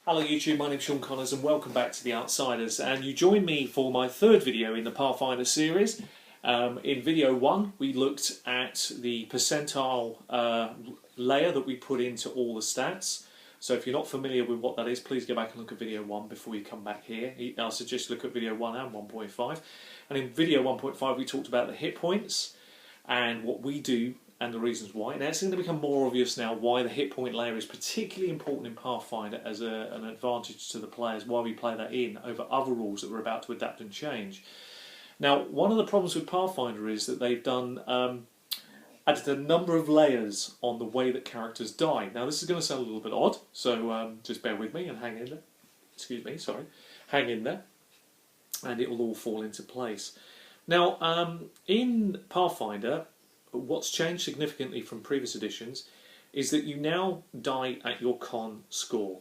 Hello YouTube, my name's Sean Connors and welcome back to The Outsiders, and you join me for my third video in the Pathfinder series. In video 1 we looked at the percentile layer that we put into all the stats. So if you're not familiar with what that is, please go back and look at video 1 before you come back here. I'll suggest you look at video 1 and 1.5. And in video 1.5 we talked about the hit points and what we do and the reasons why. Now it's going to become more obvious now why the hit point layer is particularly important in Pathfinder as an advantage to the players, why we play that in over other rules that we're about to adapt and change. Now one of the problems with Pathfinder is that they've done added a number of layers on the way that characters die. Now this is going to sound a little bit odd, so just bear with me and hang in there. Excuse me, sorry. Hang in there and it will all fall into place. Now in Pathfinder, what's changed significantly from previous editions is that you now die at your con score,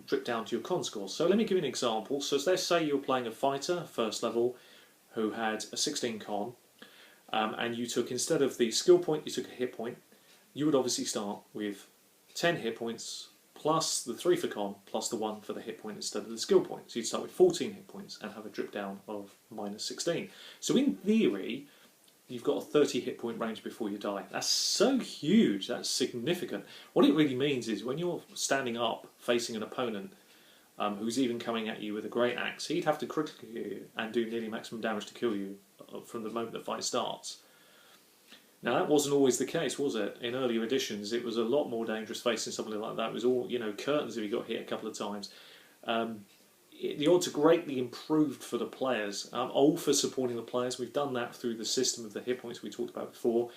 drip down to your con score. So let me give you an example. So let's say you were playing a fighter, first level, who had a 16 con, and you took, instead of the skill point, you took a hit point. You would obviously start with 10 hit points, plus the 3 for con, plus the 1 for the hit point instead of the skill point. So you'd start with 14 hit points and have a drip down of minus 16. So in theory, you've got a 30 hit point range before you die. That's so huge, that's significant. What it really means is when you're standing up facing an opponent who's even coming at you with a great axe, he'd have to critically you and do nearly maximum damage to kill you from the moment the fight starts. Now that wasn't always the case, was it? In earlier editions it was a lot more dangerous facing somebody like that. It was all, you know, curtains if you got hit a couple of times. The odds are greatly improved for the players. I'm all for supporting the players. We've done that through the system of the hit points we talked about before.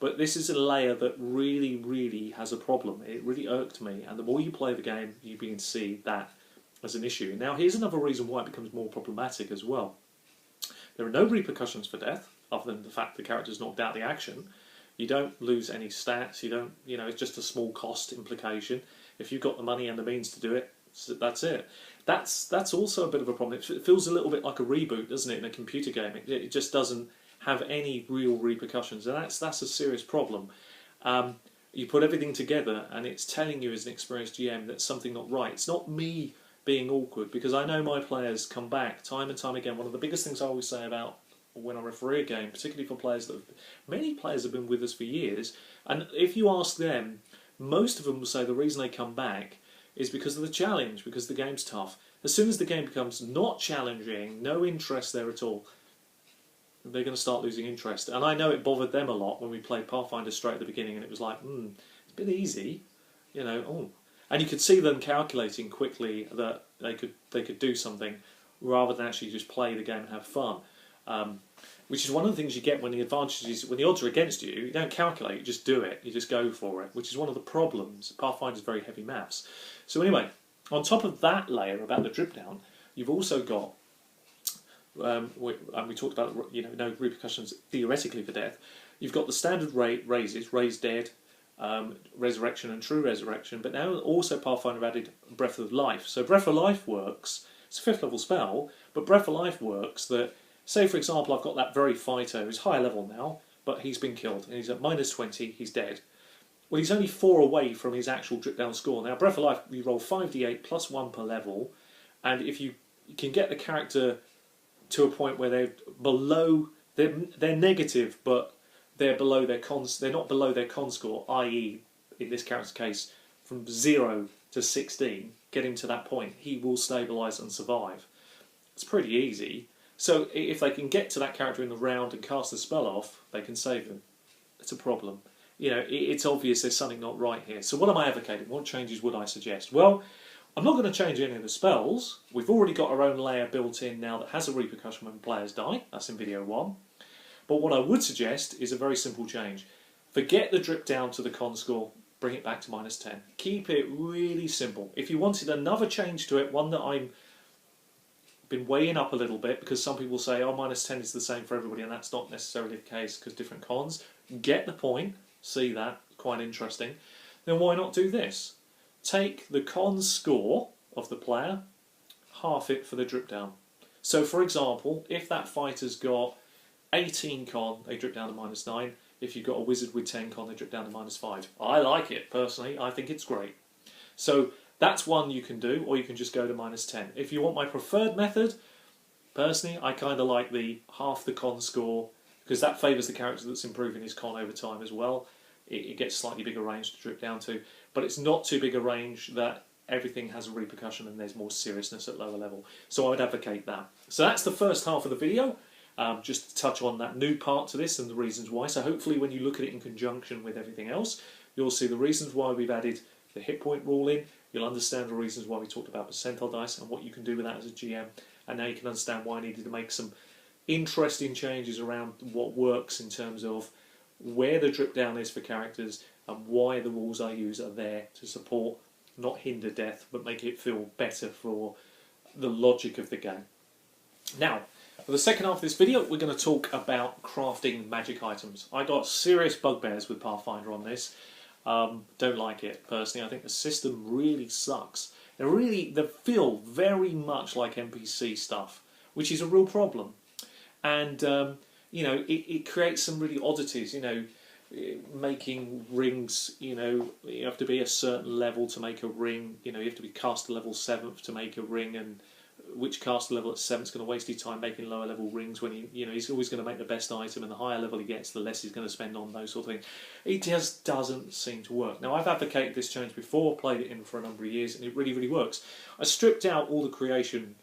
But this is a layer that really has a problem. It really irked me. And the more you play the game, you begin to see that as an issue. Now here's another reason why it becomes more problematic as well. There are no repercussions for death, other than the fact the character's knocked out the action. You don't lose any stats. You don't, you know, it's just a small cost implication. If you've got the money and the means to do it, that's it. That's also a bit of a problem. It feels a little bit like a reboot, doesn't it, in a computer game? It just doesn't have any real repercussions, and that's a serious problem. You put everything together, and it's telling you as an experienced GM that something not right. It's not me being awkward, because I know my players come back time and time again. One of the biggest things I always say about when I referee a game, particularly for players that many players have been with us for years, and if you ask them, most of them will say the reason they come back is because of the challenge, because the game's tough. As soon as the game becomes not challenging, no interest there at all, they're going to start losing interest. And I know it bothered them a lot when we played Pathfinder straight at the beginning, and it was like, it's a bit easy, you know. Oh, and you could see them calculating quickly that they could do something rather than actually just play the game and have fun. Which is one of the things you get when the advantages, when the odds are against you. You don't calculate, you just do it, you just go for it, which is one of the problems. Pathfinder is very heavy maths. So anyway, on top of that layer about the drip down, you've also got, and we talked about, you know, no repercussions theoretically for death. You've got the standard raises, raise dead, resurrection and true resurrection, but now also Pathfinder added breath of life. So breath of life works, it's a 5th level spell, but breath of life works that, say for example I've got that very fighter who's higher level now, but he's been killed, and he's at minus 20, he's dead. Well, he's only 4 away from his actual drip down score. Now Breath of Life, you roll 5d8 plus 1 per level, and if you can get the character to a point where they're below, they're negative, but they're below their cons, they're not below their con score, i.e. in this character's case, from 0 to 16, get him to that point, he will stabilise and survive. It's pretty easy. So if they can get to that character in the round and cast the spell off, they can save him. It's a problem. You know, it's obvious there's something not right here. So what am I advocating? What changes would I suggest? Well, I'm not going to change any of the spells. We've already got our own layer built in now that has a repercussion when players die. That's in video 1. But what I would suggest is a very simple change. Forget the drip down to the con score. Bring it back to minus 10. Keep it really simple. If you wanted another change to it, one that I'm been weighing up a little bit, because some people say, oh, minus 10 is the same for everybody, and that's not necessarily the case because different cons. Get the point, see that, quite interesting. Then why not do this? Take the con score of the player, half it for the drip down. So for example, if that fighter's got 18 con, they drip down to minus 9. If you've got a wizard with 10 con, they drip down to minus 5. I like it, personally, I think it's great. So That's one you can do, or you can just go to -10. If you want my preferred method, personally, I kind of like the half the con score, because that favours the character that's improving his con over time as well. It gets slightly bigger range to drip down to, but it's not too big a range that everything has a repercussion and there's more seriousness at lower level. So I would advocate that. So that's the first half of the video, just to touch on that new part to this and the reasons why. So hopefully when you look at it in conjunction with everything else, you'll see the reasons why we've added the hit point rule in. You'll understand the reasons why we talked about percentile dice and what you can do with that as a GM. And now you can understand why I needed to make some interesting changes around what works in terms of where the drip down is for characters and why the rules I use are there to support, not hinder death, but make it feel better for the logic of the game. Now, for the second half of this video, we're going to talk about crafting magic items. I got serious bugbears with Pathfinder on this. Don't like it, personally. I think the system really sucks. They feel very much like NPC stuff, which is a real problem. And, you know, it creates some really oddities, you know, making rings, you know, you have to be a certain level to make a ring, you know, you have to be caster level 7th to make a ring, and which caster level at 7th is going to waste his time making lower level rings when you know, he's always going to make the best item, and the higher level he gets, the less he's going to spend on those sort of things. It just doesn't seem to work. Now, I've advocated this change before, played it in for a number of years, and it really, really works. I stripped out all the creation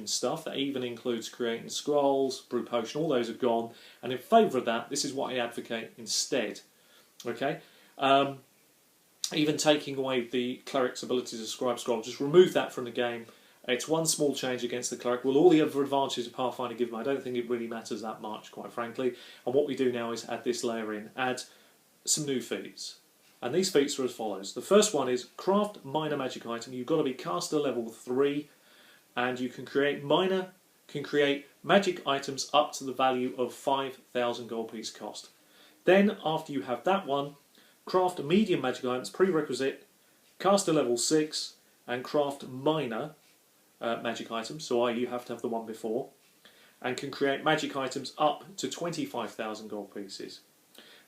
stuff. That even includes creating scrolls, brew potion, all those are gone, and in favour of that, this is what I advocate instead. Okay, even taking away the cleric's ability to scribe scroll, just remove that from the game. It's one small change against the cleric. Well, all the other advantages of Pathfinder give him, I don't think it really matters that much, quite frankly. And what we do now is add this layer in, add some new feats. And these feats are as follows. The first one is craft minor magic item. You've got to be caster level 3, and you can create magic items up to the value of 5,000 gold piece cost. Then, after you have that one, craft medium magic items, prerequisite, caster level 6, and craft minor magic items, so you have to have the one before, and can create magic items up to 25,000 gold pieces.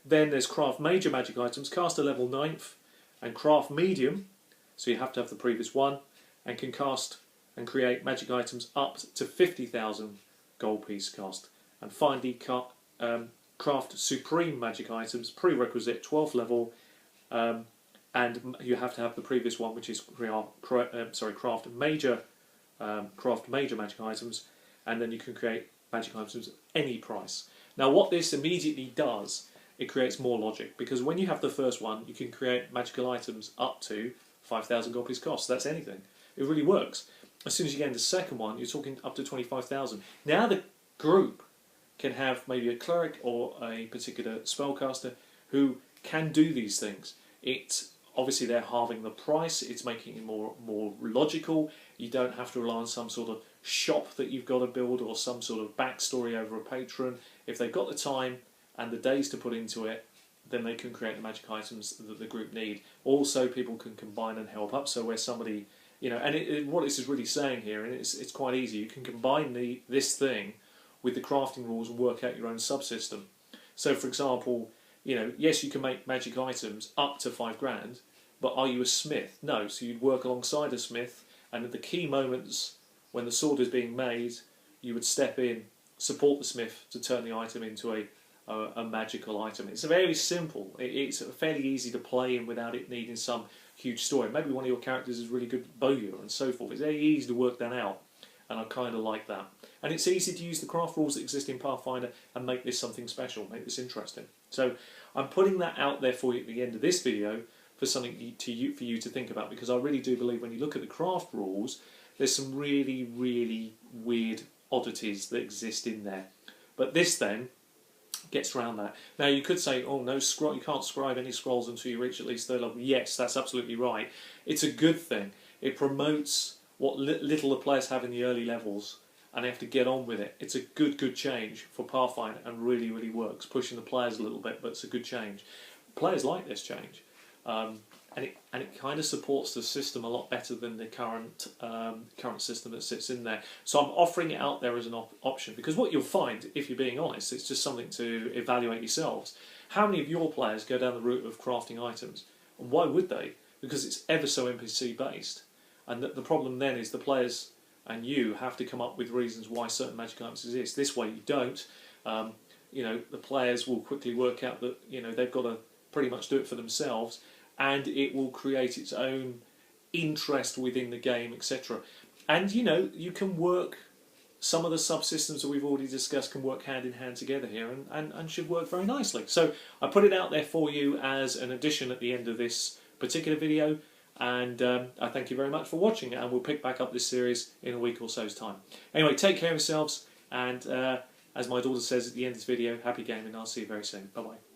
Then there's craft major magic items, caster level 9th, and craft medium, so you have to have the previous one, and can cast and create magic items up to 50,000 gold piece cost. And finally, craft supreme magic items, prerequisite 12th level, and you have to have the previous one, which is craft major magic items, and then you can create magic items at any price. Now, what this immediately does, it creates more logic, because when you have the first one, you can create magical items up to 5,000 gold piece cost. That's anything. It really works. As soon as you get into the second one, you're talking up to 25,000. Now the group can have maybe a cleric or a particular spellcaster who can do these things. Obviously they're halving the price, it's making it more logical. You don't have to rely on some sort of shop that you've got to build or some sort of backstory over a patron. If they've got the time and the days to put into it, then they can create the magic items that the group need. Also, people can combine and help up, so where somebody, you know, and what this is really saying here, and it's quite easy, you can combine this thing with the crafting rules and work out your own subsystem. So for example, you know, yes, you can make magic items up to 5 grand, but are you a smith? No, so you'd work alongside a smith, and at the key moments when the sword is being made, you would step in, support the smith to turn the item into a magical item. It's very simple. It's fairly easy to play in without it needing some huge story. Maybe one of your characters is really good bowyer and so forth. It's very easy to work that out, and I kind of like that. And it's easy to use the craft rules that exist in Pathfinder and make this something special, make this interesting. So I'm putting that out there for you at the end of this video for something for you to think about, because I really do believe when you look at the craft rules, there's some really, really weird oddities that exist in there. But this then gets around that. Now you could say, oh no, you can't scribe any scrolls until you reach at least 3rd level. Yes, that's absolutely right. It's a good thing. It promotes what little the players have in the early levels, and they have to get on with it. It's a good change for Pathfinder, and really, really works, pushing the players a little bit, but it's a good change. Players like this change, and it kind of supports the system a lot better than the current system that sits in there. So I'm offering it out there as an option, because what you'll find, if you're being honest, it's just something to evaluate yourselves. How many of your players go down the route of crafting items? And why would they? because it's ever so NPC based. And the problem then is the players and you have to come up with reasons why certain magic items exist. This way you don't. You know, the players will quickly work out that, you know, they've got to pretty much do it for themselves, and it will create its own interest within the game, etc. And, you know, you can work, some of the subsystems that we've already discussed can work hand in hand together here, and should work very nicely. So I put it out there for you as an addition at the end of this particular video, and I thank you very much for watching, and we'll pick back up this series in a week or so's time. Anyway, take care of yourselves, and as my daughter says at the end of this video, happy gaming. I'll see you very soon. Bye bye.